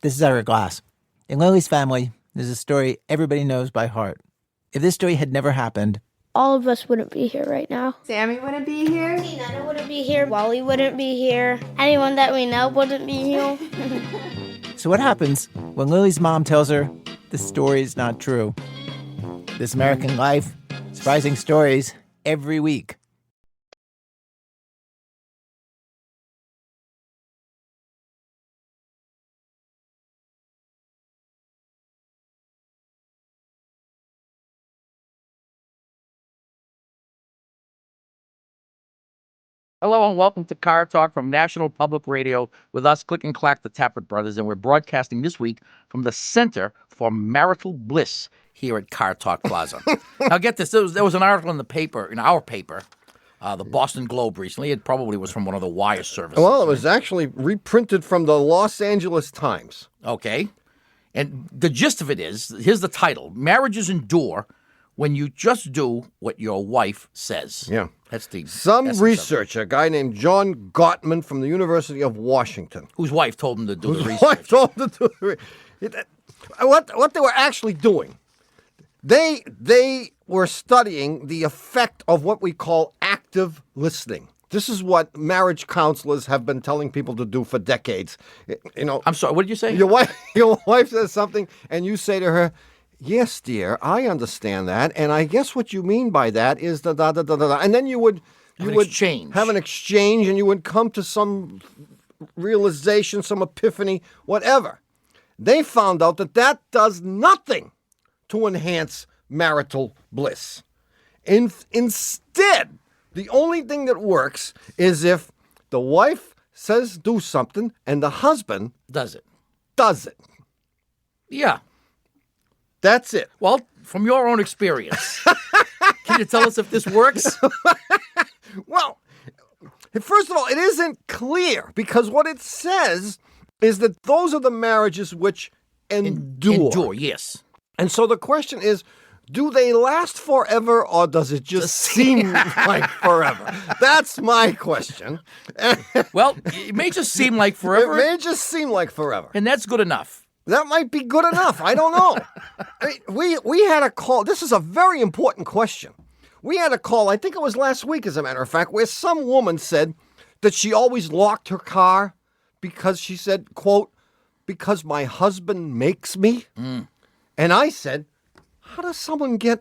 This is Eric Glass. In Lily's family, there's a story everybody knows by heart. If this story had never happened, all of us wouldn't be here right now. Sammy wouldn't be here. Nana wouldn't be here. Wally wouldn't be here. Anyone that we know wouldn't be here. So what happens when Lily's mom tells her the story is not true? This American Life, surprising stories every week. Hello and welcome to Car Talk from National Public Radio with us, Click and Clack, the Tappert Brothers, and we're broadcasting this week from the Center for Marital Bliss here at Car Talk Plaza. Now get this, there was an article in the paper, in our paper, the Boston Globe recently. It probably was from one of the wire services. Well, it was actually reprinted from the Los Angeles Times. Okay. And the gist of it is, here's the title, Marriages Endure When You Just Do What Your Wife Says. Yeah. That's the Some researcher, a guy named John Gottman from the University of Washington. Whose wife told him to do the research. Wife told him to do what they were actually doing, they were studying the effect of what we call active listening. This is what marriage counselors have been telling people to do for decades. You know, I'm sorry, what did you say? Your wife says something, and you say to her, "Yes, dear, I understand that, and I guess what you mean by that is da da da da da." And then you would exchange. Have an exchange, and you would come to some realization, some epiphany, whatever. They found out that does nothing to enhance marital bliss. Instead, the only thing that works is if the wife says do something and the husband does it. Yeah. That's it. Well, from your own experience, can you tell us if this works? Well, first of all, it isn't clear because what it says is that those are the marriages which endure. Endure, yes. And so the question is, do they last forever or does it just seem like forever? That's my question. Well, it may just seem like forever. It may just seem like forever. And that's good enough. That might be good enough. I don't know. I mean, we had a call. This is a very important question. We had a call, I think it was last week, as a matter of fact, where some woman said that she always locked her car because she said, quote, "because my husband makes me." And I said, how does the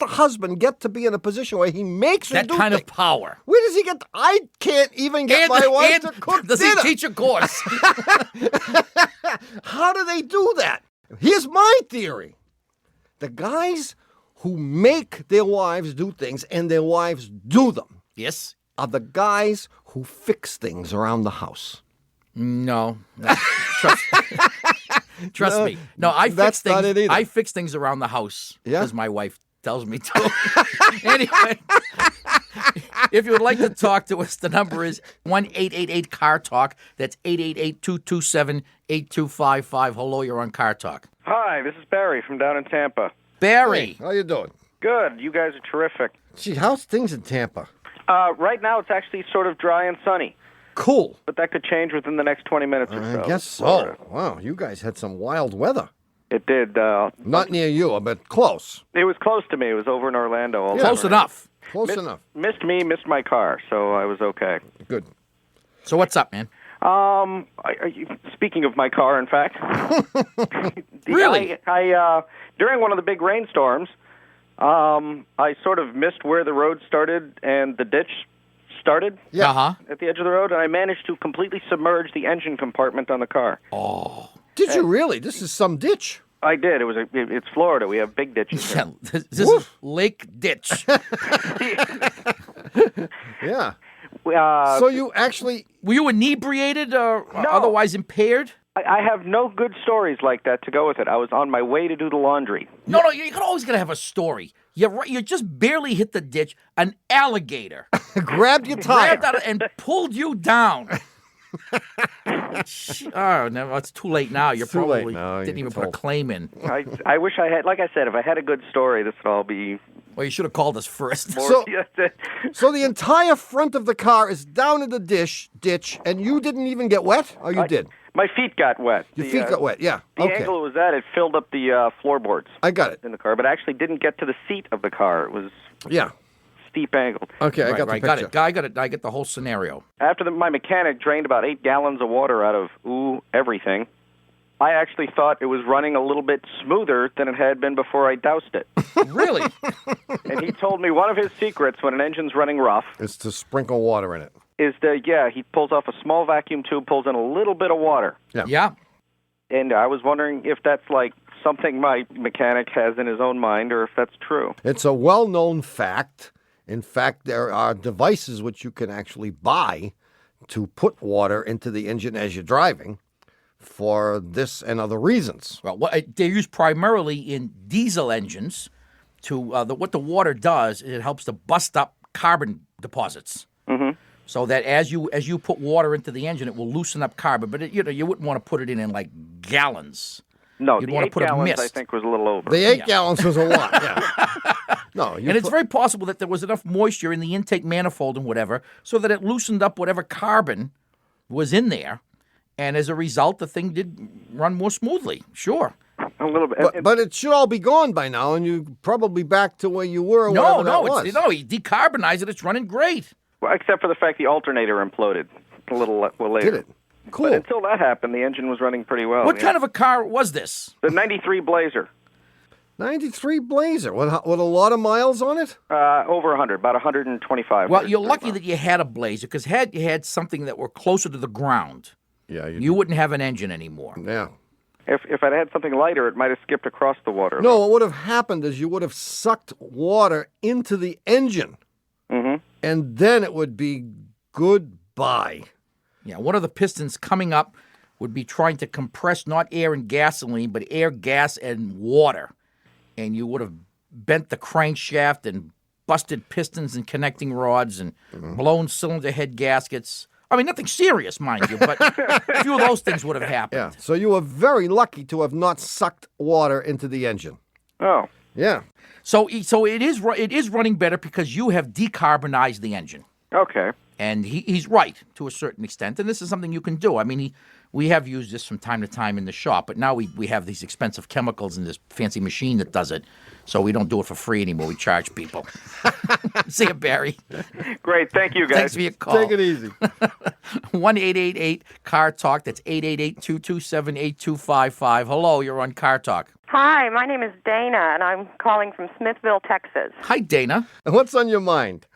husband get to be in a position where he makes her that do kind things? of power? Where does he get? I can't even get my wife to cook does dinner. Does he teach a course? How do they do that? Here's my theory. The guys who make their wives do things and their wives do them Yes. are the guys who fix things around the house. No. Trust me. No, I fix that's not things. it either. I fix things around the house Yeah? because my wife tells me to. Anyway, if you would like to talk to us, the number is 1-888-CAR-TALK. That's 888-227-8255. Hello, you're on Car Talk. Hi, this is Barry from down in Tampa. Barry. How you doing? Good. You guys are terrific. Gee, how's things in Tampa? Right now, it's actually sort of dry and sunny, Cool. but that could change within the next 20 minutes or so. I guess so. Wow, you guys had some wild weather. It did. Not near you, but close. It was close to me. It was over in Orlando. Also. Close enough. Close enough. Missed me, missed my car, so I was okay. Good. So what's up, man? Speaking of my car, in fact. Really? I during one of the big rainstorms, I sort of missed where the road started and the ditch started Yeah. Uh-huh. at the edge of the road, and I managed to completely submerge the engine compartment on the car. Oh. Did you really? This is some ditch. I did. It's Florida. We have big ditches here. This is Lake Ditch. Yeah. Uh, So you actually... Were you inebriated or otherwise impaired? I have no good stories like that to go with it. I was on my way to do the laundry. No, you're always going to have a story. You just barely hit the ditch. An alligator grabbed your tire. grabbed out and pulled you down. Oh, no, it's too late now. You It's too late probably now. didn't You even put a told. claim in. I wish I had, like I said, if I had a good story, this would all be Well, you should have called us first. more. So the entire front of the car is down in the ditch, and you didn't even get wet? Or you did? My feet got wet. Your feet got wet, yeah. The Okay. angle it was at, it filled up the floorboards I got it. in the car, but actually didn't get to the seat of the car. It was Yeah. steep angled. Okay, I Right, got the right, picture. got it. I get the whole scenario. After my mechanic drained about 8 gallons of water out of everything, I actually thought it was running a little bit smoother than it had been before I doused it. Really? And he told me one of his secrets when an engine's running rough It's to sprinkle water in it. is that, he pulls off a small vacuum tube, pulls in a little bit of water. Yeah. And I was wondering if that's like something my mechanic has in his own mind or if that's true. It's a well-known fact. In fact, there are devices which you can actually buy to put water into the engine as you're driving for this and other reasons. Well, they're used primarily in diesel engines. To what the water does is it helps to bust up carbon deposits. Mm-hmm. So that as you put water into the engine, it will loosen up carbon. But you wouldn't want to put it in like gallons. No, You'd the want to 8 put a gallons, mist. I think, was a little over. The 8 gallons was a lot, yeah. No, And it's very possible that there was enough moisture in the intake manifold and whatever, so that it loosened up whatever carbon was in there. And as a result, the thing did run more smoothly. Sure. A little bit. But it should all be gone by now, and you're probably back to where you were. Or whatever that was. He decarbonized it. It's running great. Well, except for the fact the alternator imploded a little later. Did it? Cool. But until that happened, the engine was running pretty well. What kind of a car was this? The 93 Blazer. 93 Blazer with a lot of miles on it? Over 100, about 125. Well, you're lucky that you had a Blazer, because had you had something that were closer to the ground, Yeah. you wouldn't have an engine anymore. Yeah. If I'd had something lighter, it might have skipped across the water. No, what would have happened is you would have sucked water into the engine, Mm-hmm. and then it would be goodbye. Yeah, one of the pistons coming up would be trying to compress not air and gasoline, but air, gas, and water. And you would have bent the crankshaft and busted pistons and connecting rods and blown cylinder head gaskets. I mean, nothing serious, mind you, but a few of those things would have happened. Yeah. So you were very lucky to have not sucked water into the engine. Oh. Yeah. So it is running better because you have decarbonized the engine. Okay. And he's right to a certain extent, and this is something you can do. I mean, we have used this from time to time in the shop, but now we have these expensive chemicals and this fancy machine that does it, so we don't do it for free anymore. We charge people. See you, Barry. Great. Thank you, guys. Thanks for your call. Take it easy. 1-888-CAR-TALK. That's 888-227-8255. Hello, you're on Car Talk. Hi, my name is Dana, and I'm calling from Smithville, Texas. Hi, Dana. What's on your mind?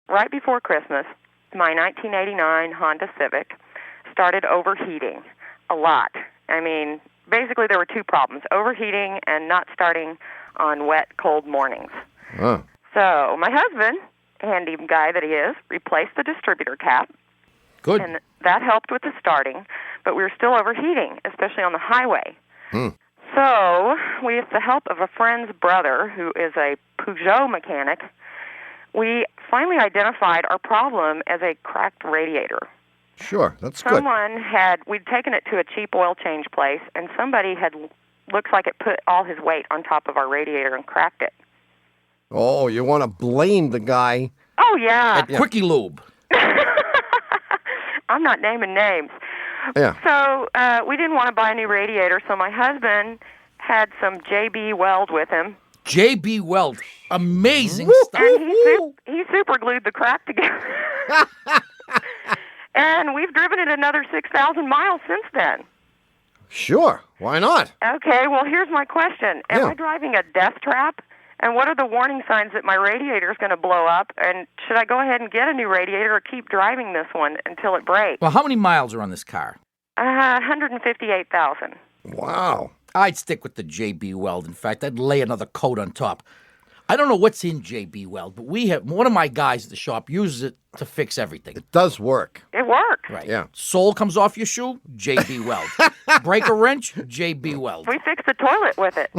Right before Christmas, my 1989 Honda Civic started overheating a lot. I mean, basically there were two problems, overheating and not starting on wet, cold mornings. Oh. So my husband, handy guy that he is, replaced the distributor cap, Good. and that helped with the starting, but we were still overheating, especially on the highway. So, with the help of a friend's brother, who is a Peugeot mechanic, we finally identified our problem as a cracked radiator. Sure, that's good. We'd taken it to a cheap oil change place, and somebody looks like it put all his weight on top of our radiator and cracked it. Oh, you want to blame the guy? Oh, yeah. At Quickie Lube. I'm not naming names. Yeah. So we didn't want to buy a new radiator, so my husband had some J.B. Weld with him. J.B. Weld. Amazing stuff. And he super glued the crack together. And we've driven it another 6,000 miles since then. Sure, why not? Okay, well, here's my question. Am Yeah. I driving a death trap? And what are the warning signs that my radiator is going to blow up? And should I go ahead and get a new radiator or keep driving this one until it breaks? Well, how many miles are on this car? 158,000. Wow. I'd stick with the J.B. Weld. In fact, I'd lay another coat on top. I don't know what's in J.B. Weld, but one of my guys at the shop uses it to fix everything. It does work. It works. Right. Yeah. Sole comes off your shoe, J.B. Weld. Break a wrench, J.B. Weld. We fixed the toilet with it.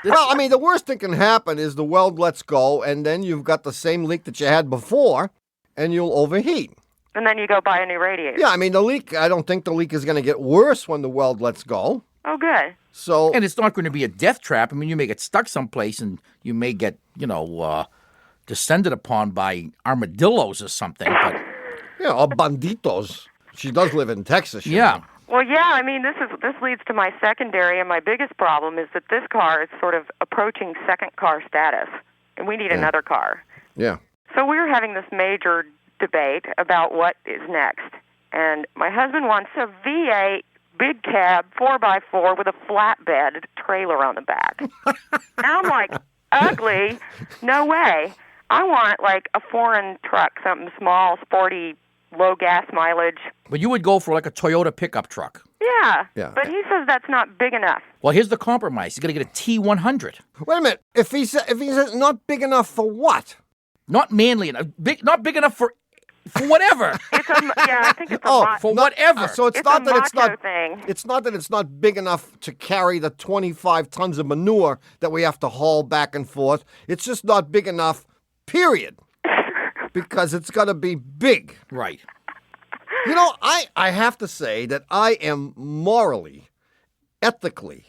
Well, I mean, the worst that can happen is the weld lets go, and then you've got the same leak that you had before, and you'll overheat. And then you go buy a new radiator. Yeah, I mean, I don't think the leak is going to get worse when the weld lets go. Oh, good. So, And it's not going to be a death trap. I mean, you may get stuck someplace and you may get, descended upon by armadillos or something. But or banditos. She does live in Texas. Yeah. Well, yeah, I mean, this leads to my secondary, and my biggest problem is that this car is sort of approaching second car status, and we need another car. Yeah. So we were having this major debate about what is next, and my husband wants a V8 big cab 4x4 with a flatbed trailer on the back. And I'm like, ugly? No way. I want like a foreign truck, something small, sporty, low gas mileage. But you would go for like a Toyota pickup truck. Yeah. Yeah. But he says that's not big enough. Well, here's the compromise. He's going to get a T100. Wait a minute. If he says not big enough for what? Not manly enough. Not big enough for whatever. I think it's a for whatever. So it's It's not a that it's macho not. thing. It's not that it's not big enough to carry the 25 tons of manure that we have to haul back and forth. It's just not big enough. Period. Because it's got to be big. Right. You know, I have to say that I am morally, ethically,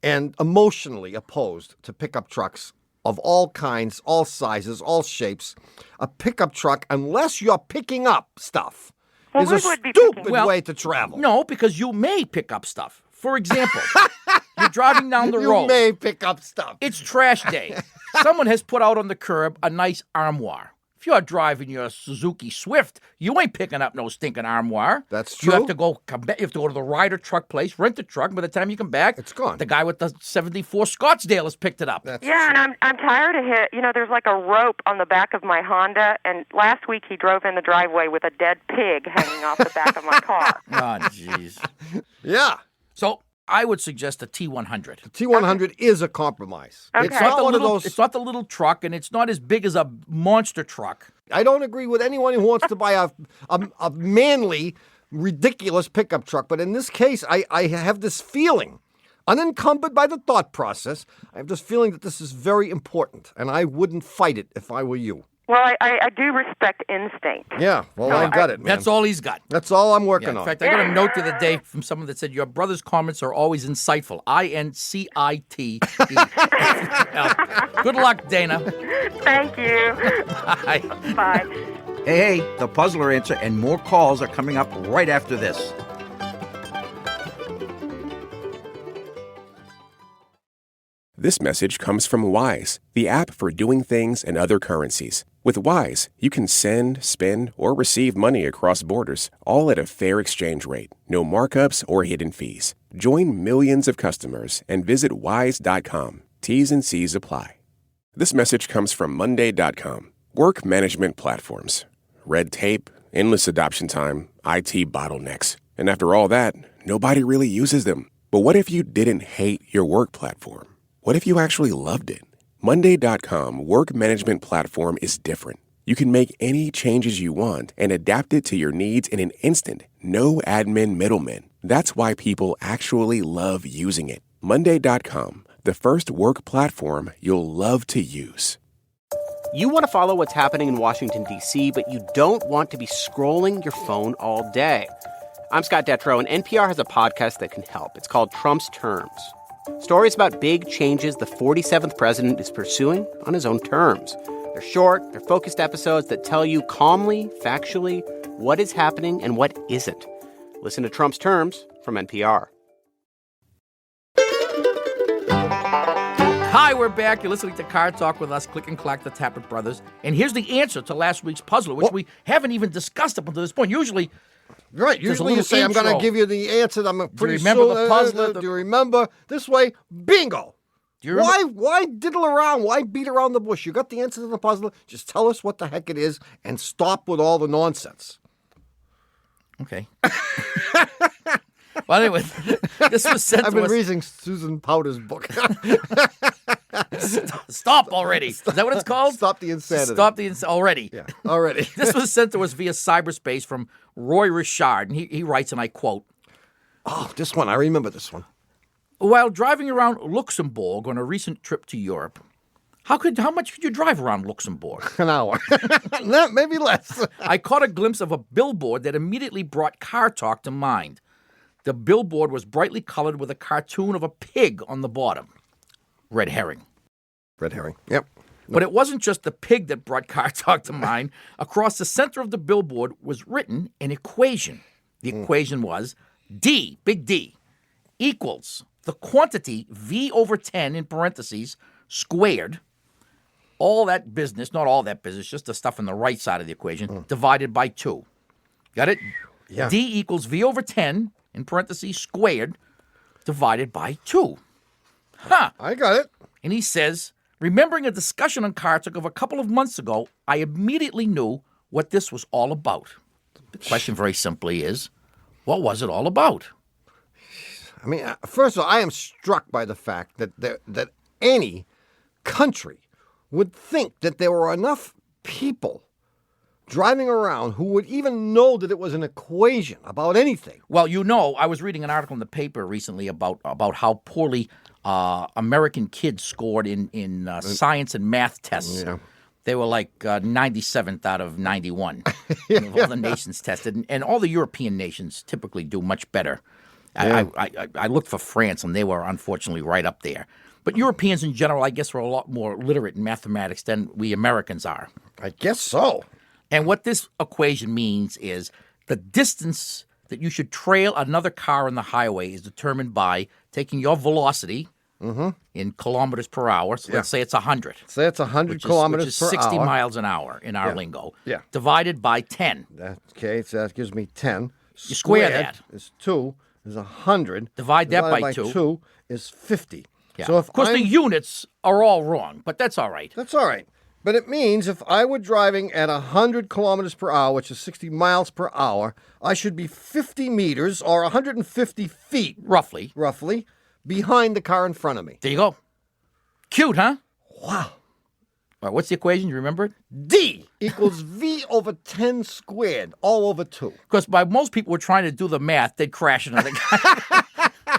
and emotionally opposed to pickup trucks of all kinds, all sizes, all shapes. A pickup truck, unless you're picking up stuff, Well, is we a would be stupid picking- way to travel. No, because you may pick up stuff. For example, you're driving down the you road. may pick up stuff. It's trash day. Someone has put out on the curb a nice armoire. If you're driving your Suzuki Swift, you ain't picking up no stinking armoire. That's You have true. to go. You have to go to the Ryder truck place, rent the truck. By the time you come back, It's gone. The guy with the '74 Scottsdale has picked it up. Yeah, and I'm tired of it. You know, there's like a rope on the back of my Honda, and last week he drove in the driveway with a dead pig hanging off the back of my car. Oh, jeez. Yeah. So I would suggest a T100. T100 is a compromise. Okay. It's not one of those. It's not the little truck, and it's not as big as a monster truck. I don't agree with anyone who wants to buy a manly, ridiculous pickup truck. But in this case, I have this feeling, unencumbered by the thought process, I have this feeling that this is very important, and I wouldn't fight it if I were you. Well, I do respect instinct. Yeah, well, I got it, man. That's all he's got. That's all I'm Yeah, working in on. fact, I got a note the other day from someone that said, your brother's comments are always insightful. INCITE. Good luck, Dana. Thank you. Bye. Bye. Hey, the puzzler answer and more calls are coming up right after this. This message comes from Wise, the app for doing things in other currencies. With Wise, you can send, spend, or receive money across borders, all at a fair exchange rate. No markups or hidden fees. Join millions of customers and visit wise.com. T's and C's apply. This message comes from Monday.com. Work management platforms. Red tape, endless adoption time, IT bottlenecks. And after all that, nobody really uses them. But what if you didn't hate your work platform? What if you actually loved it? Monday.com Work Management Platform is different. You can make any changes you want and adapt it to your needs in an instant. No admin middlemen. That's why people actually love using it. Monday.com, the first work platform you'll love to use. You want to follow what's happening in Washington, D.C., but you don't want to be scrolling your phone all day. I'm Scott Detrow, and NPR has a podcast that can help. It's called Trump's Terms. Stories about big changes the 47th president is pursuing on his own terms. They're short, they're focused episodes that tell you calmly, factually, what is happening and what isn't. Listen to Trump's Terms from NPR. Hi, we're back. You're listening to Car Talk with us, Click and Clack, the Tappet Brothers. And here's the answer to last week's puzzler, which we haven't even discussed up until this point. Usually, Right, there's a usually you little say, I'm going to intro. give you the answer. I'm pretty remember soon, the puzzler? do you remember? This way, bingo. do you remember? Why diddle around? Why beat around the bush? You got the answer to the puzzle. Just tell us what the heck it is and stop with all the nonsense. Okay. Well, anyway, this was sent I've to been us. reading Susan Powder's book. Stop already. Is that what it's called? Stop the insanity. Stop the already. Yeah, already. This was sent to us via cyberspace from Roy Richard, and he writes, and I quote, Oh, this one. I remember this one. while driving around Luxembourg on a recent trip to Europe, how much could you drive around Luxembourg? An hour. No, maybe less. I caught a glimpse of a billboard that immediately brought Car Talk to mind. The billboard was brightly colored with a cartoon of a pig on the bottom. Red herring. Red herring. Yep. But it wasn't just the pig that brought Car Talk to mind. Across the center of the billboard was written an equation. The equation was D, big D, equals the quantity V over 10 in parentheses squared, all that business, not all that business, just the stuff on the right side of the equation, divided by 2. Got it? Yeah. D equals V over 10 in parentheses squared divided by 2. Huh. I got it. And he says, remembering a discussion on car talk of a couple of months ago, I immediately knew what this was all about. The question very simply is, what was it all about? I mean, first of all, I am struck by the fact that any country would think that there were enough people driving around who would even know that it was an equation about anything. Well, I was reading an article in the paper recently about how poorly American kids scored in science and math tests. Yeah. They were like 97th out of 91 of all the nations tested. And all the European nations typically do much better. Yeah. I looked for France, and they were unfortunately right up there. But Europeans in general, I guess, were a lot more literate in mathematics than we Americans are. I guess so. And what this equation means is the distance that you should trail another car on the highway is determined by taking your velocity in kilometers per hour. So let's say it's 100. Say it's 100 kilometers which is per 60 hour. miles an hour in our lingo. Yeah. Divided by 10. Okay, so that gives me 10. You square Squared that. is 2, is 100. Divide that Divided by 2. 2 is 50. Yeah. So if of course, the units are all wrong, but that's all right. That's all right. But it means if I were driving at 100 kilometers per hour, which is 60 miles per hour, I should be 50 meters or 150 feet, Roughly. behind the car in front of me. There you go. Cute, huh? Wow. All right, what's the equation? You remember it? D equals V over 10 squared, all over 2. Because by most people were trying to do the math, they'd crash into the guy.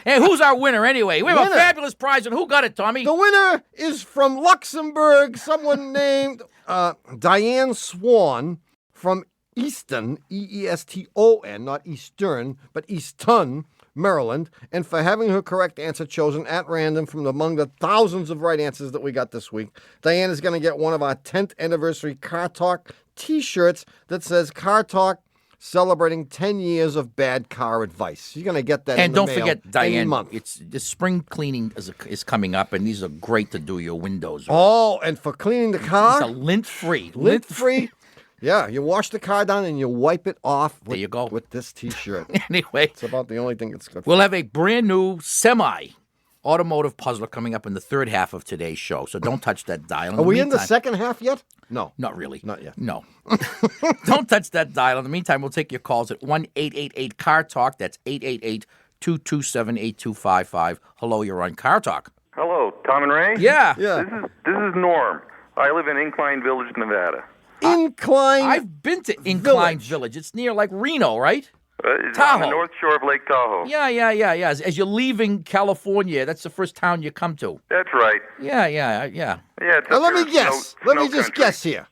Hey, who's our winner anyway? We have Winner. a fabulous prize, and who got it, Tommy? The winner is from Luxembourg, someone named Diane Swan from Easton, E-E-S-T-O-N, not Eastern, but Easton, Maryland, and for having her correct answer chosen at random from among the thousands of right answers that we got this week, Diane is going to get one of our 10th anniversary Car Talk t-shirts that says Car Talk celebrating 10 years of bad car advice. She's going to get that in the don't mail forget, any Diane, month. it's the spring cleaning is coming up, and these are great to do your windows. Oh, and for cleaning the car? These are lint-free. Lint-free? Yeah, you wash the car down and you wipe it off with, There you go. with this t-shirt. Anyway, It's about the only thing that's good. we'll have a brand new automotive puzzler coming up in the third half of today's show, so don't touch that dial. Are we in the meantime- second half yet? No. Not really. Not yet. No. Don't touch that dial. In the meantime, we'll take your calls at 1-888-CAR-TALK. That's 888-227-8255. Hello, you're on Car Talk. Hello, Tom and Ray? Yeah. Yeah. This is Norm. I live in Incline Village, Nevada. Incline. I've been to Incline Village. It's near like Reno, right? It's on the Tahoe. north shore of Lake Tahoe. Yeah. As you're leaving California, that's the first town you come to. That's right. Yeah. Yeah, it's Now, up let there, me guess. snow Let me just country. guess here.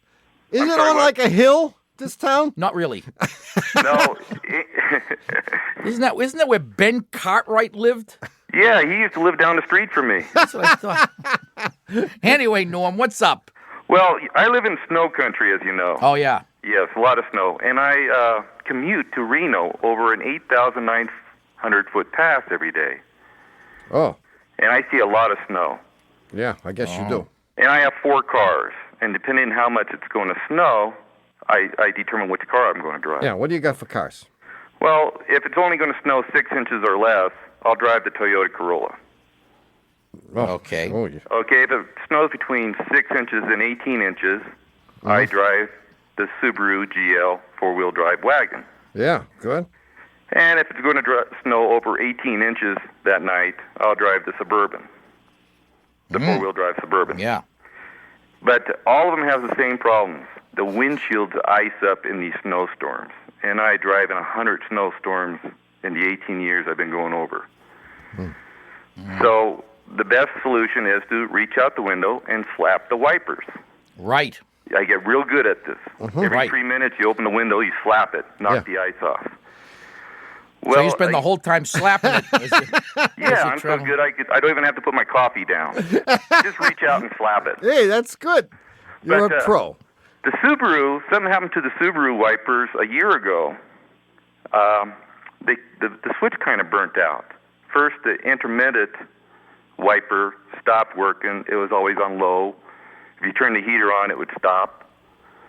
Is I'm it sorry, on what? like a hill, this town? Not really. No. Isn't that where Ben Cartwright lived? Yeah, he used to live down the street from me. That's what I thought. Anyway, Norm, what's up? Well, I live in snow country, as you know. Oh, yeah. Yes, a lot of snow. And I commute to Reno over an 8,900-foot pass every day. Oh, And I see a lot of snow. yeah, I guess you do. And I have 4 cars. And depending on how much it's going to snow, I determine which car I'm going to drive. Yeah, what do you got for cars? Well, if it's only going to snow 6 inches or less, I'll drive the Toyota Corolla. Oh, Okay. Oh, yeah. Okay, if it snows between 6 inches and 18 inches, I drive the Subaru GL four-wheel drive wagon. Yeah, good. And if it's going to snow over 18 inches that night, I'll drive the Suburban, the four-wheel drive Suburban. Yeah. But all of them have the same problems. The windshields ice up in these snowstorms. And I drive in 100 snowstorms in the 18 years I've been going over. So the best solution is to reach out the window and slap the wipers. Right. I get real good at this. Every Right. 3 minutes, you open the window, you slap it, knock the ice off. So you spend the whole time slapping it. Yeah, I'm so good I don't even have to put my coffee down. Just reach out and slap it. Hey, that's good. You're But, a pro. The Subaru, something happened to the Subaru wipers a year ago. the switch kind of burnt out. First, the intermittent wiper stopped working. It was always on low. If you turn the heater on, it would stop.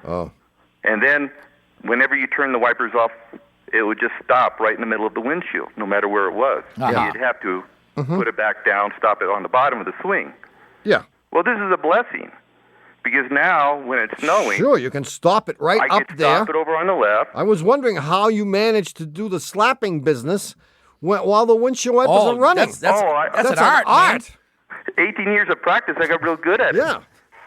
Oh. And then whenever you turn the wipers off, it would just stop right in the middle of the windshield, no matter where it was. Uh-huh. You'd have to put it back down, stop it on the bottom of the swing. Yeah. Well, this is a blessing, because now when it's snowing, Sure, you can stop it right I up can there. stop it over on the left. I was wondering how you managed to do the slapping business while the windshield wipers are running. That's an art, man. 18 years of practice, I got real good at it. Yeah.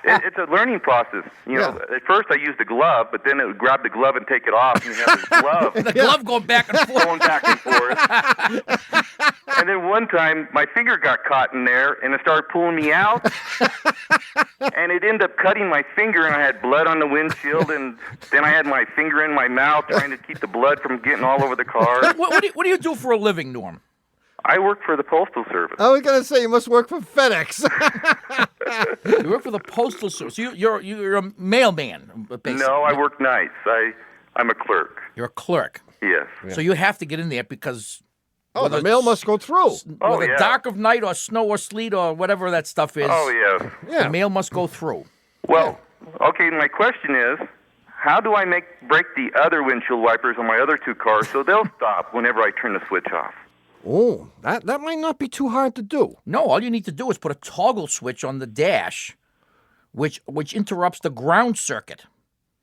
It's a learning process. You know, at first I used the glove, but then it would grab the glove and take it off, and you have this glove. The glove going back and forth. Going back and forth. And then one time, my finger got caught in there, and it started pulling me out. And it ended up cutting my finger, and I had blood on the windshield, and then I had my finger in my mouth trying to keep the blood from getting all over the car. What do you do for a living, Norm? I work for the Postal Service. I was going to say you must work for FedEx. You work for the Postal Service. You're a mailman, basically. No, I work nights. I'm a clerk. You're a clerk. Yes. So you have to get in there because... The mail must go through. Whether dark of night or snow or sleet or whatever that stuff is. Oh, yeah. The mail must go through. Well, okay, my question is, how do I break the other windshield wipers on my other two cars so they'll stop whenever I turn the switch off? Oh, that might not be too hard to do. No, all you need to do is put a toggle switch on the dash, which interrupts the ground circuit.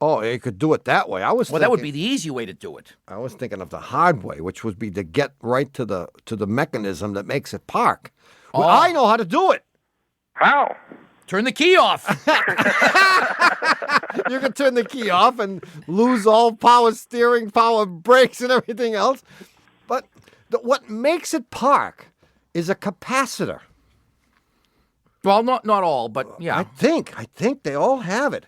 Oh, you could do it that way. That would be the easy way to do it. I was thinking of the hard way, which would be to get right to the mechanism that makes it park. Well, I know how to do it. How? Turn the key off. You can turn the key off and lose all power steering, power brakes, and everything else. But what makes it park is a capacitor. Well, not all, but yeah. I think they all have it.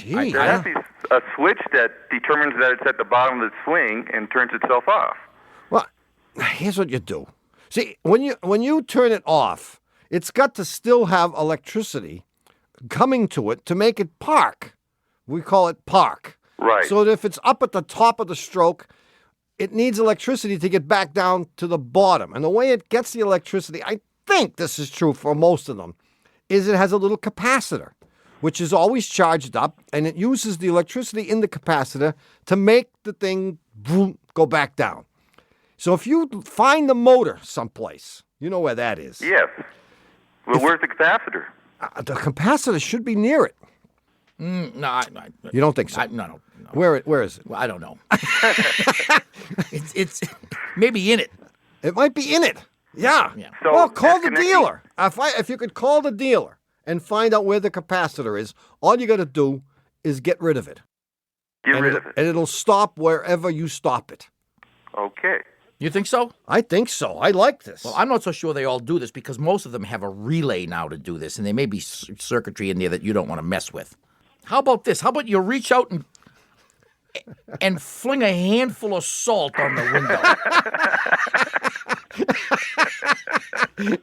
Gee, There has to be a switch that determines that it's at the bottom of the swing and turns itself off. Well, here's what you do. See, when you turn it off, it's got to still have electricity coming to it to make it park. We call it park. Right. So that if it's up at the top of the stroke, it needs electricity to get back down to the bottom. And the way it gets the electricity, I think this is true for most of them, is it has a little capacitor, which is always charged up, and it uses the electricity in the capacitor to make the thing go back down. So if you find the motor someplace, you know where that is. Yes. Well, where's the capacitor? The capacitor should be near it. No, You don't think so? No. Where is it? Well, I don't know. it's maybe in it. It might be in it. Yeah. So well, call the disconnecting- dealer. If you could call the dealer and find out where the capacitor is, all you got to do is get rid of it. Get rid of it. And it'll stop wherever you stop it. Okay. You think so? I think so. I like this. Well, I'm not so sure they all do this because most of them have a relay now to do this, and there may be circuitry in there that you don't want to mess with. How about this? How about you reach out and fling a handful of salt on the window?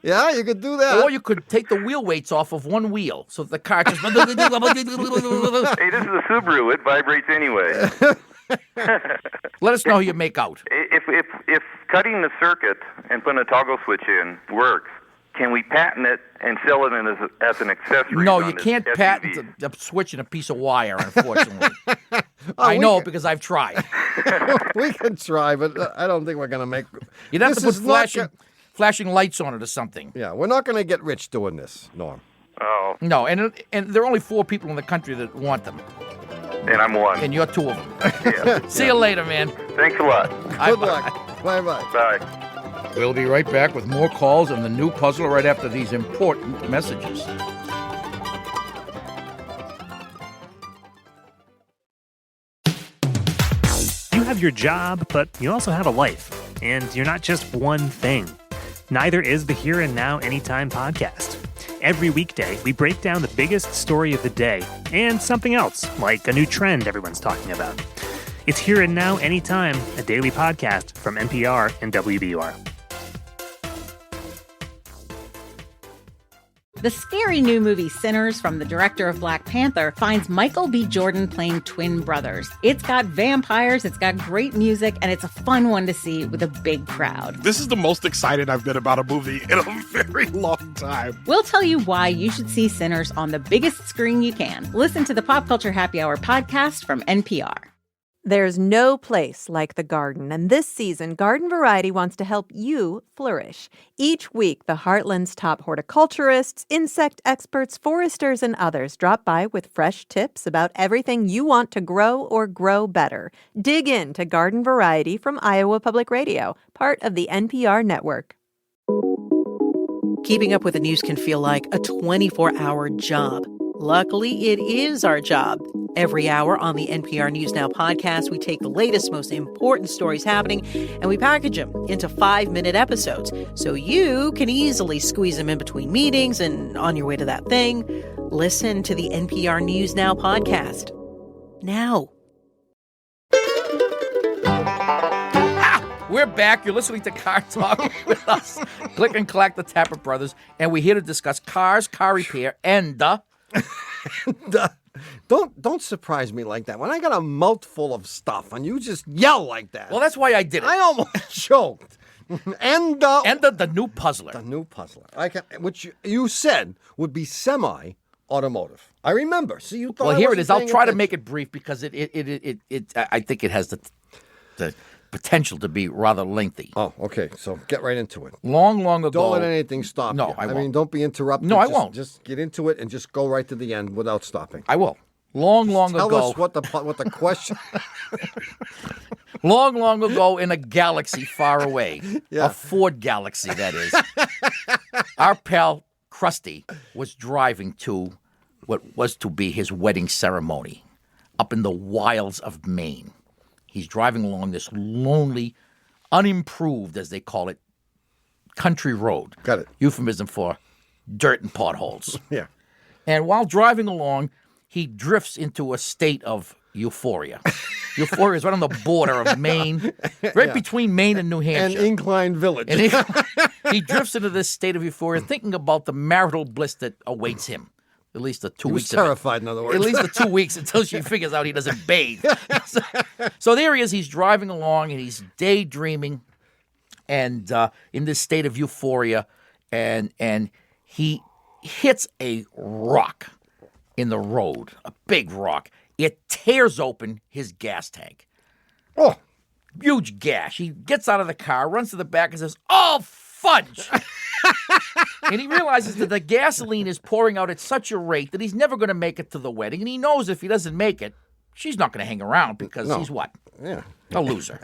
Yeah, you could do that. Or you could take the wheel weights off of one wheel so that the car just... Hey, this is a Subaru. It vibrates anyway. Let us know how you make out. If cutting the circuit and putting a toggle switch in works, can we patent it and sell it as an accessory? No, on you this can't SUV? patent a switch and a piece of wire, unfortunately. I know because I've tried. We can try, but I don't think we're going to make... You'd have This to put is not flashing lights on it or something. Yeah, we're not going to get rich doing this, Norm. Oh, No, and there are only 4 people in the country that want them, and I'm one. and you're 2 of them. Yeah. See you later, man. Thanks a lot. Good luck. Bye-bye. Bye. We'll be right back with more calls and the new puzzle right after these important messages. You have your job, but you also have a life, and you're not just one thing. Neither is the Here and Now Anytime podcast. Every weekday, we break down the biggest story of the day and something else, like a new trend everyone's talking about. It's Here and Now Anytime, a daily podcast from NPR and WBUR. The scary new movie Sinners, from the director of Black Panther, finds Michael B. Jordan playing twin brothers. It's got vampires, it's got great music, and it's a fun one to see with a big crowd. This is the most excited I've been about a movie in a very long time. We'll tell you why you should see Sinners on the biggest screen you can. Listen to the Pop Culture Happy Hour podcast from NPR. There's no place like the garden, and this season, Garden Variety wants to help you flourish. Each week, the Heartland's top horticulturists, insect experts, foresters, and others drop by with fresh tips about everything you want to grow or grow better. Dig into Garden Variety from Iowa Public Radio, part of the NPR network. Keeping up with the news can feel like a 24-hour job. Luckily, it is our job. Every hour on the NPR News Now podcast, we take the latest, most important stories happening, and we package them into 5-minute episodes so you can easily squeeze them in between meetings and on your way to that thing. Listen to the NPR News Now podcast. Now. We're back. You're listening to Car Talk with us, Click and Clack, the Tapper Brothers, and we're here to discuss cars, car repair, and Don't surprise me like that. When I got a mouthful of stuff and you just yell like that. Well, that's why I did it. I almost choked. And the new puzzler. The new puzzler. Which you said would be semi-automotive. I remember. See, you thought. Well, here it is. I'll try to make it brief because I think it has the potential to be rather lengthy. Oh, okay. So get right into it. Long ago. Don't let anything stop No, you. I won't. mean, don't be interrupted. No, I won't. Just get into it and just go right to the end without stopping. I will. Long ago. Tell us what the question. Long ago in a galaxy far away. Yeah. A Ford galaxy, that is. Our pal Krusty was driving to what was to be his wedding ceremony up in the wilds of Maine. He's driving along this lonely, unimproved, as they call it, country road. Got it. Euphemism for dirt and potholes. Yeah. And while driving along, he drifts into a state of euphoria. Euphoria is right on the border of Maine, right between Maine and New Hampshire. An incline village. And he drifts into this state of euphoria, thinking about the marital bliss that awaits him. At least the 2 weeks. He was terrified, in other words. At least the 2 weeks until she figures out he doesn't bathe. So there he is. He's driving along and he's daydreaming, and in this state of euphoria, and he hits a rock in the road, a big rock. It tears open his gas tank. Oh, huge gash. He gets out of the car, runs to the back, and says, "Oh, fudge!" And he realizes that the gasoline is pouring out at such a rate that he's never going to make it to the wedding. And he knows if he doesn't make it, she's not going to hang around because he's what? Yeah. A loser.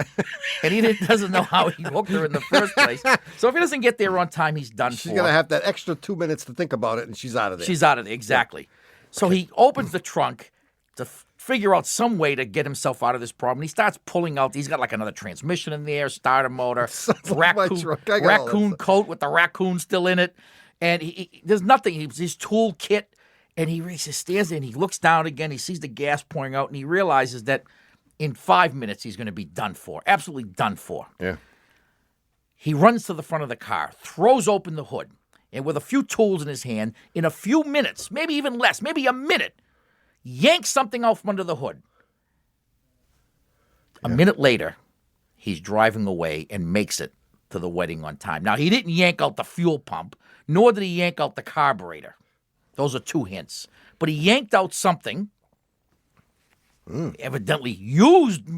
And he doesn't know how he hooked her in the first place. So if he doesn't get there on time, he's done for. She's going to have that extra 2 minutes to think about it, and she's out of there. She's out of there, exactly. Yeah. So he opens the trunk to figure out some way to get himself out of this problem. He starts pulling out. He's got like another transmission in there, starter motor, raccoon coat with the raccoon still in it. And there's nothing. His tool kit. And he stands there and he looks down again. He sees the gas pouring out and he realizes that in 5 minutes he's going to be done for. Absolutely done for. Yeah. He runs to the front of the car, throws open the hood, and with a few tools in his hand, in a few minutes, maybe even less, maybe a minute, yanks something out from under the hood. A minute later, he's driving away and makes it to the wedding on time. Now, he didn't yank out the fuel pump, nor did he yank out the carburetor. Those are 2 hints. But he yanked out something, evidently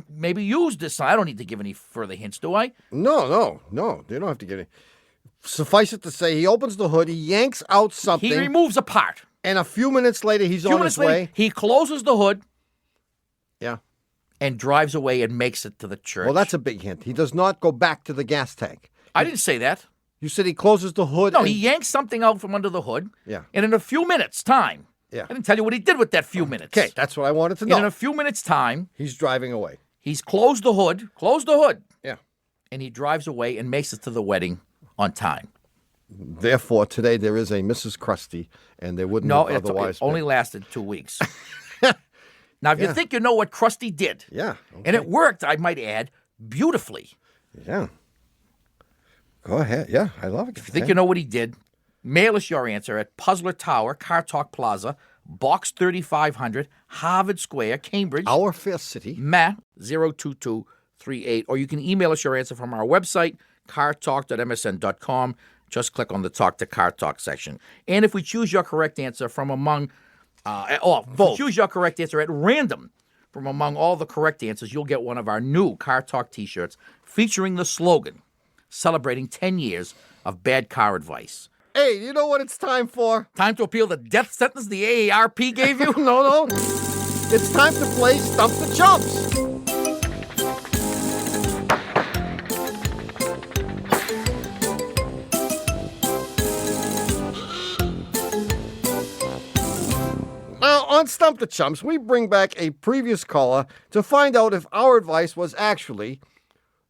maybe used this. I don't need to give any further hints, do I? No. You don't have to give any. Suffice it to say, he opens the hood, he yanks out something. He removes a part. And a few minutes later, he's on his way. He closes the hood. Yeah. And drives away and makes it to the church. Well, that's a big hint. He does not go back to the gas tank. I didn't say that. You said he closes the hood. No, he yanks something out from under the hood. Yeah. And in a few minutes' time. Yeah. I didn't tell you what he did with that few minutes. Okay, that's what I wanted to know. And in a few minutes' time. He's driving away. He's closed the hood. Yeah. And he drives away and makes it to the wedding on time. Therefore, today there is a Mrs. Krusty, and there wouldn't have otherwise it only lasted 2 weeks. Now, if you think you know what Krusty did, okay. And it worked, I might add, beautifully. Yeah. Go ahead. Yeah, I love it. If you think you know what he did, Mail us your answer at Puzzler Tower, Car Talk Plaza, Box 3500, Harvard Square, Cambridge. Our fair city. Matt 02238. Or you can email us your answer from our website, cartalk.msn.com. Just click on the Talk to Car Talk section. And if we choose your correct answer from among, if we choose your correct answer at random from among all the correct answers, you'll get one of our new Car Talk t-shirts featuring the slogan, celebrating 10 years of bad car advice. Hey, you know what it's time for? Time to appeal the death sentence the AARP gave you? No. It's time to play Stump the Chumps. Now, on Stump the Chumps, we bring back a previous caller to find out if our advice was actually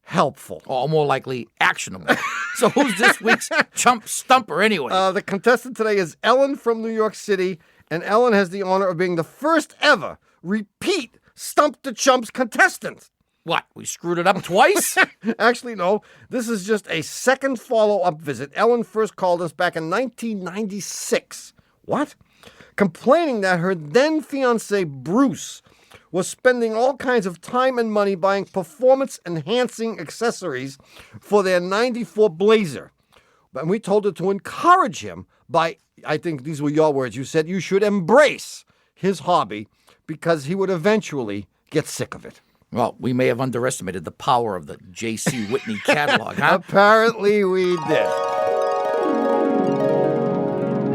helpful. Or more likely, actionable. So who's this week's chump stumper anyway? The contestant today is Ellen from New York City, and Ellen has the honor of being the first ever repeat Stump the Chumps contestant. What, we screwed it up twice? Actually, no. This is just a second follow-up visit. Ellen first called us back in 1996. What? Complaining that her then-fiancé, Bruce, was spending all kinds of time and money buying performance-enhancing accessories for their 94 Blazer. And we told her to encourage him by, I think these were your words, you said you should embrace his hobby because he would eventually get sick of it. Well, we may have underestimated the power of the J.C. Whitney catalog, huh? Apparently we did.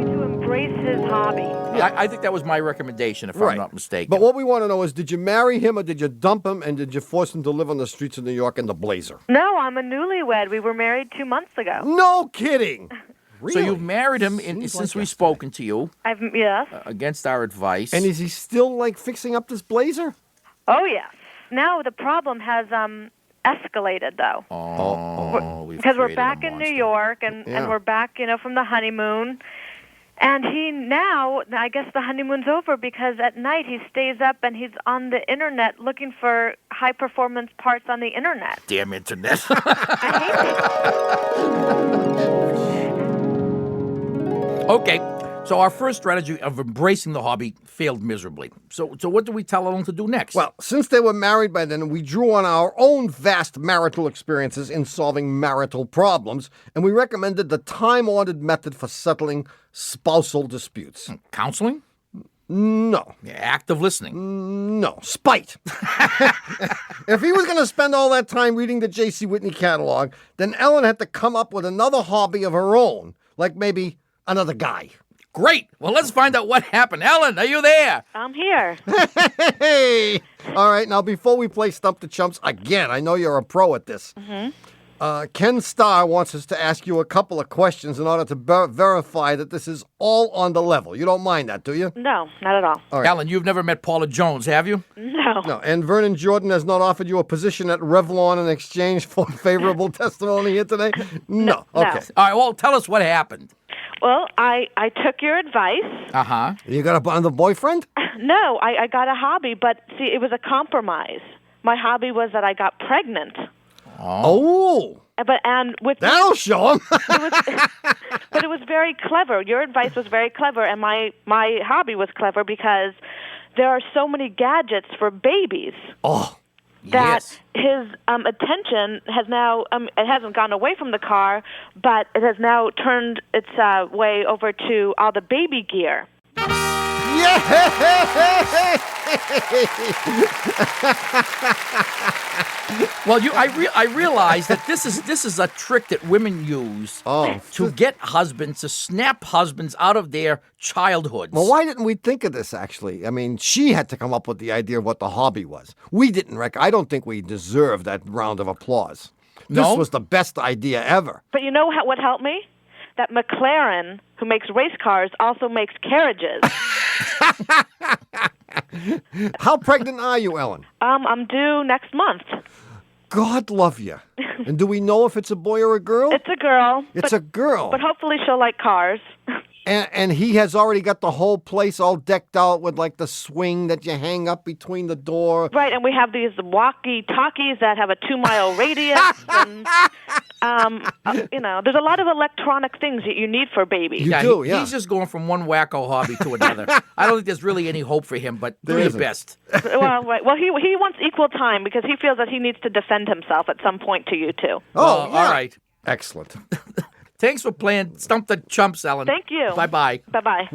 To embrace his hobby. Yeah, I think that was my recommendation, if I'm not mistaken. But what we want to know is, did you marry him or did you dump him, and did you force him to live on the streets of New York in the Blazer? No, I'm a newlywed. We were married 2 months ago. No kidding. Really? So you've married him since we've spoken to you. Yes. Against our advice. And is he still, fixing up this Blazer? Oh, yes. Now the problem has escalated, though. Because we're back in New York, and we're back, from the honeymoon. And he now, I guess the honeymoon's over because at night he stays up and he's on the internet looking for high-performance parts on the internet. Damn internet. I hate it. Okay, so our first strategy of embracing the hobby failed miserably. So what do we tell Ellen to do next? Well, since they were married by then, we drew on our own vast marital experiences in solving marital problems, and we recommended the time-honored method for settling spousal disputes. Counseling? No. Active listening? No. Spite. If he was going to spend all that time reading the J.C. Whitney catalog, then Ellen had to come up with another hobby of her own, like maybe another guy. Great. Well, let's find out what happened. Ellen, are you there? I'm here. Hey! All right, now before we play Stump the Chumps again, I know you're a pro at this. Mm-hmm. Ken Starr wants us to ask you a couple of questions in order to verify that this is all on the level. You don't mind that, do you? No, not at all. All right. Ellen, you've never met Paula Jones, have you? No. No, and Vernon Jordan has not offered you a position at Revlon in exchange for favorable testimony here today? No. Okay. All right, well, tell us what happened. Well, I took your advice. Uh-huh. You got another boyfriend? No, I got a hobby, but see, it was a compromise. My hobby was that I got pregnant. Oh. That'll show him. But it was very clever. Your advice was very clever, and my hobby was clever because there are so many gadgets for babies. Oh. That his attention has now, it hasn't gone away from the car, but it has now turned its way over to all the baby gear. Well, I realize that this is a trick that women use to get husbands, to snap husbands out of their childhoods. Well, why didn't we think of this, actually? I mean, she had to come up with the idea of what the hobby was. We didn't. I don't think we deserved that round of applause. No? This was the best idea ever. But you know what helped me? That McLaren, who makes race cars, also makes carriages. How pregnant are you, Ellen? I'm due next month. God love you. And do we know if it's a boy or a girl? It's a girl. It's a girl. But hopefully she'll like cars. And he has already got the whole place all decked out with like the swing that you hang up between the door. Right, and we have these walkie-talkies that have a 2-mile radius. And, there's a lot of electronic things that you need for a baby. He's just going from one wacko hobby to another. I don't think there's really any hope for him, but do your best. Well, right. Well, he wants equal time because he feels that he needs to defend himself at some point to you, too. All right. Excellent. Thanks for playing Stump the Chumps, Ellen. Thank you. Bye-bye. Bye-bye.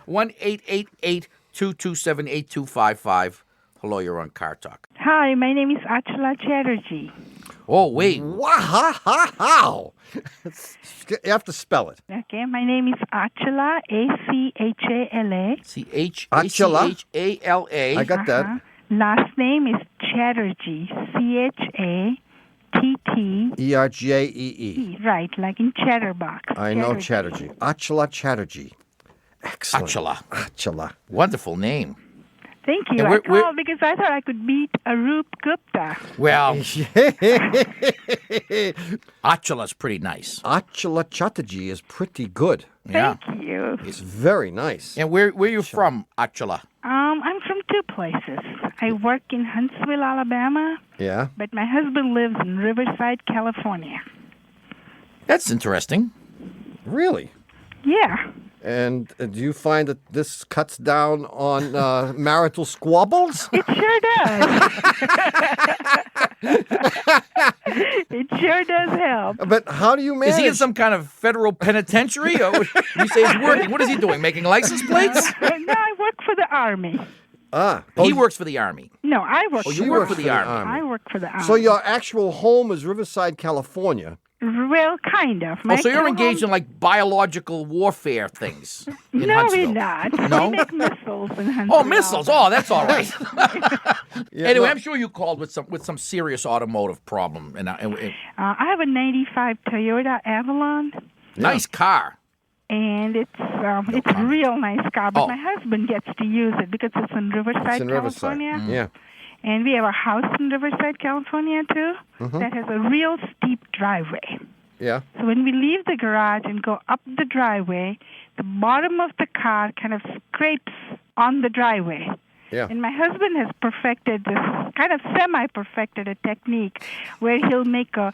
1-888-227-8255. Hello, you're on Car Talk. Hi, my name is Achala Chatterjee. Oh, wait. Wow. You have to spell it. Okay, my name is Achala, Achala. Achala. I got that. Last name is Chatterjee, Chatterjee. Erjee. Right, like in Chatterbox. I know Chatterjee. Achala Chatterjee. Excellent. Achala. Wonderful name. Thank you. I called because I thought I could beat Arup Gupta. Well, Achala's pretty nice. Achala Chatterjee is pretty good. Thank you. It's very nice. And where are you from, Achala? I'm from two places. I work in Huntsville, Alabama. Yeah. But my husband lives in Riverside, California. That's interesting. Really? Yeah. And do you find that this cuts down on marital squabbles? It sure does. It sure does help. But how do you manage? Is he in some kind of federal penitentiary? Or you say he's working. What is he doing? Making license plates? No, I work for the Army. He works for the Army. No, I work. Oh, you work for the Army. I work for the Army. So your actual home is Riverside, California. Well, kind of. So you're engaged in like biological warfare things in No, Huntsville. we're not. No? We make missiles in Huntsville. Oh, missiles. Oh, that's all right. Yeah, anyway, no. I'm sure you called with some serious automotive problem. And I have a '95 Toyota Avalon. Nice car. And it's a real nice car, but my husband gets to use it because it's in Riverside, California. Yeah. And we have a house in Riverside, California, too, that has a real steep driveway. Yeah. So when we leave the garage and go up the driveway, the bottom of the car kind of scrapes on the driveway. Yeah. And my husband has perfected this, kind of semi-perfected a technique where he'll make a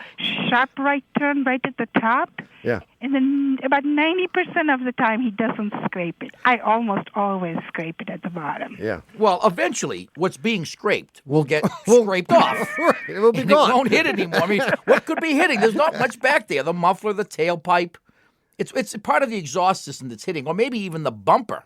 sharp right turn right at the top. Yeah. And then about 90% of the time he doesn't scrape it. I almost always scrape it at the bottom. Yeah. Well, eventually, what's being scraped will get scraped off. It will be and gone. It won't hit anymore. I mean, what could be hitting? There's not much back there. The muffler, the tailpipe. It's part of the exhaust system that's hitting, or maybe even the bumper.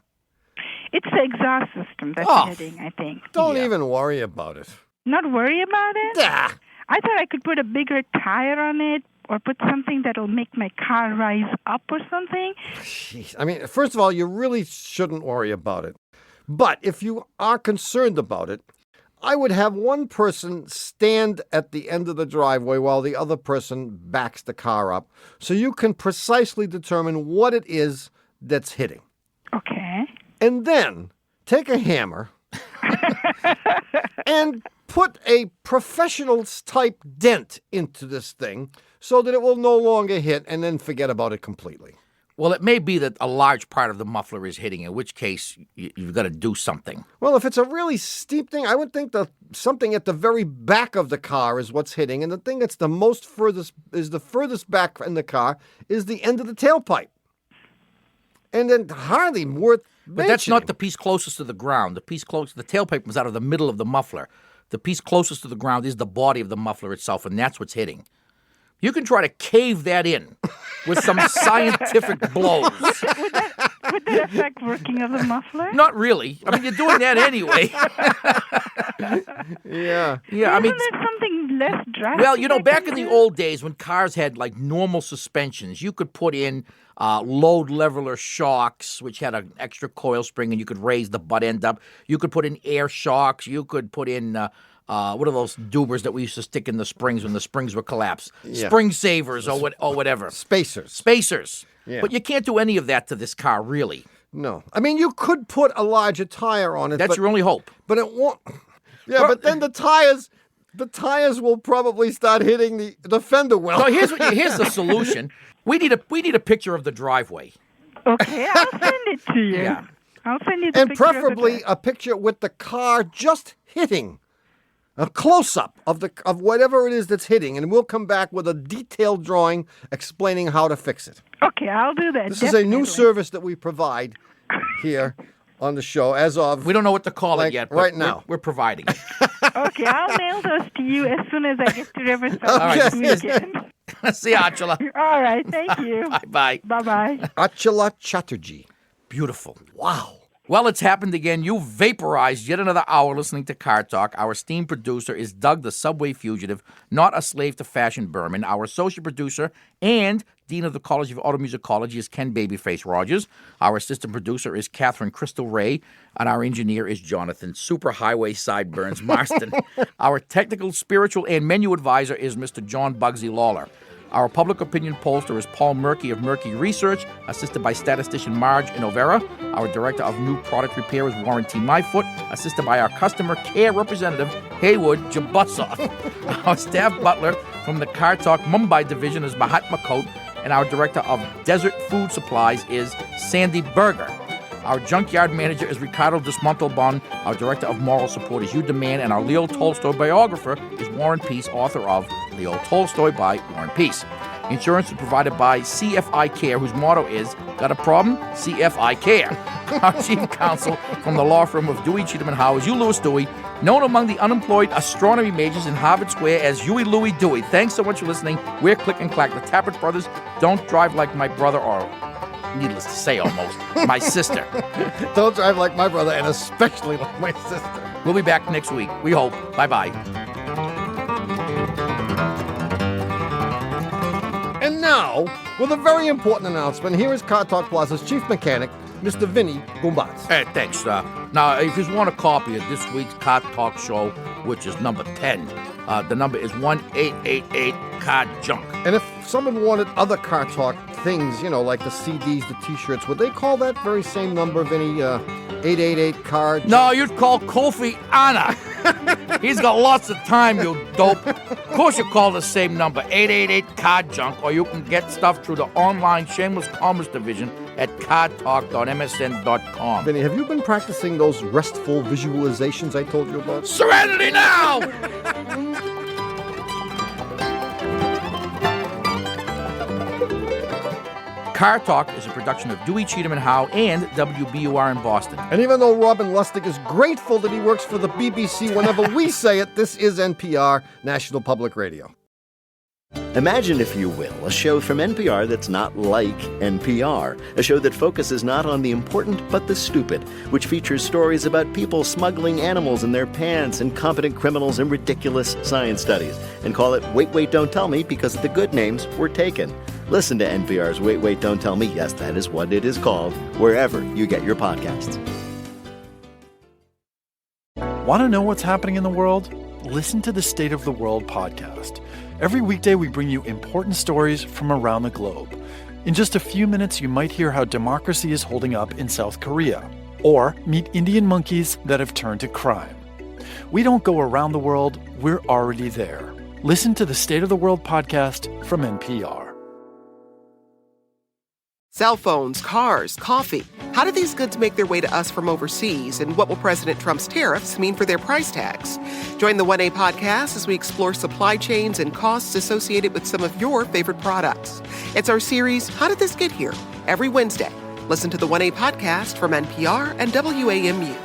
It's the exhaust system that's hitting, I think. Don't even worry about it. Not worry about it? Yeah. I thought I could put a bigger tire on it or put something that'll make my car rise up or something. Jeez. I mean, first of all, you really shouldn't worry about it. But if you are concerned about it, I would have one person stand at the end of the driveway while the other person backs the car up so you can precisely determine what it is that's hitting. Okay. And then take a hammer and put a professional's type dent into this thing so that it will no longer hit, and then forget about it completely. Well, it may be that a large part of the muffler is hitting, in which case you've got to do something. Well, if it's a really steep thing, I would think that something at the very back of the car is what's hitting, and the thing that's the furthest back in the car is the end of the tailpipe. And then hardly worth mentioning. But that's not the piece closest to the ground. The tailpipe comes out of the middle of the muffler. The piece closest to the ground is the body of the muffler itself, and that's what's hitting. You can try to cave that in with some scientific blows. Would that affect working of the muffler? Not really. I mean, you're doing that anyway. Yeah. Yeah, I mean, Isn't there something less drastic? well, you know, back in the old days when cars had like normal suspensions, you could put in load leveler shocks, which had an extra coil spring, and you could raise the butt end up. You could put in air shocks. You could put in what are those doobers that we used to stick in the springs when the springs would collapse? Yeah. Spring savers or whatever. Spacers. Yeah. But you can't do any of that to this car, really. No. I mean, you could put a larger tire on it. That's your only hope. But it won't. Yeah, but then the tires will probably start hitting the fender well. So here's the solution. We need a picture of the driveway. Okay, I'll send it to you. Yeah. I'll send you the And picture of the preferably a picture with the car just hitting. A close-up of whatever it is that's hitting, and we'll come back with a detailed drawing explaining how to fix it. Okay, I'll do that. This is a new service that we provide here on the show as of... We don't know what to call it yet, but right now. We're providing it. Okay, I'll mail those to you as soon as I get to Riverside this weekend. See you, Achala. All right, thank you. Bye. Bye-bye. Achala Chatterjee. Beautiful. Wow. Well, it's happened again. You vaporized yet another hour listening to Car Talk. Our esteemed producer is Doug the Subway Fugitive, not a slave to fashion Berman. Our associate producer and Dean of the College of Automusicology is Ken Babyface Rogers. Our assistant producer is Catherine Crystal Ray. And our engineer is Jonathan Superhighway Sideburns Marston. Our technical, spiritual, and menu advisor is Mr. John Bugsy Lawler. Our public opinion pollster is Paul Murky of Murky Research, assisted by statistician Marge Inovera. Our director of new product repair is Warren T. Myfoot, assisted by our customer care representative, Haywood Jabussoff. Our staff butler from the Car Talk Mumbai division is Mahatma Kote, and our director of desert food supplies is Sandy Berger. Our junkyard manager is Ricardo Desmontalbon. Our director of moral support is Hugh DeMann. And our Leo Tolstoy biographer is Warren Peace, author of Leo Tolstoy by Warren Peace. Insurance is provided by CFI Care, whose motto is, got a problem? CFI Care. Our chief counsel from the law firm of Dewey, Cheatham & Howe is Hugh Lewis Dewey, known among the unemployed astronomy majors in Harvard Square as Huey Louie Dewey. Thanks so much for listening. We're Click and Clack, the Tappert Brothers. Don't drive like my brother, or needless to say almost, my sister. Don't drive like my brother, and especially like my sister. We'll be back next week. We hope. Bye-bye. And now, with a very important announcement, here is Car Talk Plaza's chief mechanic, Mr. Vinny Gumbaz. Hey, thanks. Now, if you want a copy of this week's Car Talk show, which is number 10, the number is 1-888-CAR-JUNK. And if someone wanted other Car Talk things, you know, like the CDs, the T-shirts, would they call that very same number, Vinny, 888-CAR? No, you'd call Kofi Anna. He's got lots of time, you dope. Of course you call the same number, 888-CAR-JUNK, or you can get stuff through the online shameless commerce division at cartalk.msn.com. Vinny, have you been practicing those restful visualizations I told you about? Serenity now! Car Talk is a production of Dewey, Cheatham & Howe and WBUR in Boston. And even though Robin Lustig is grateful that he works for the BBC whenever we say it, this is NPR, National Public Radio. Imagine, if you will, a show from NPR that's not like NPR. A show that focuses not on the important but the stupid, which features stories about people smuggling animals in their pants, incompetent criminals, and ridiculous science studies. And call it Wait, Wait, Don't Tell Me because the good names were taken. Listen to NPR's Wait, Wait, Don't Tell Me, yes, that is what it is called, wherever you get your podcasts. Want to know what's happening in the world? Listen to the State of the World podcast. Every weekday, we bring you important stories from around the globe. In just a few minutes, you might hear how democracy is holding up in South Korea, or meet Indian monkeys that have turned to crime. We don't go around the world, we're already there. Listen to the State of the World podcast from NPR. Cell phones, cars, coffee. How do these goods make their way to us from overseas, and what will President Trump's tariffs mean for their price tags? Join the 1A podcast as we explore supply chains and costs associated with some of your favorite products. It's our series, How Did This Get Here? Every Wednesday. Listen to the 1A podcast from NPR and WAMU.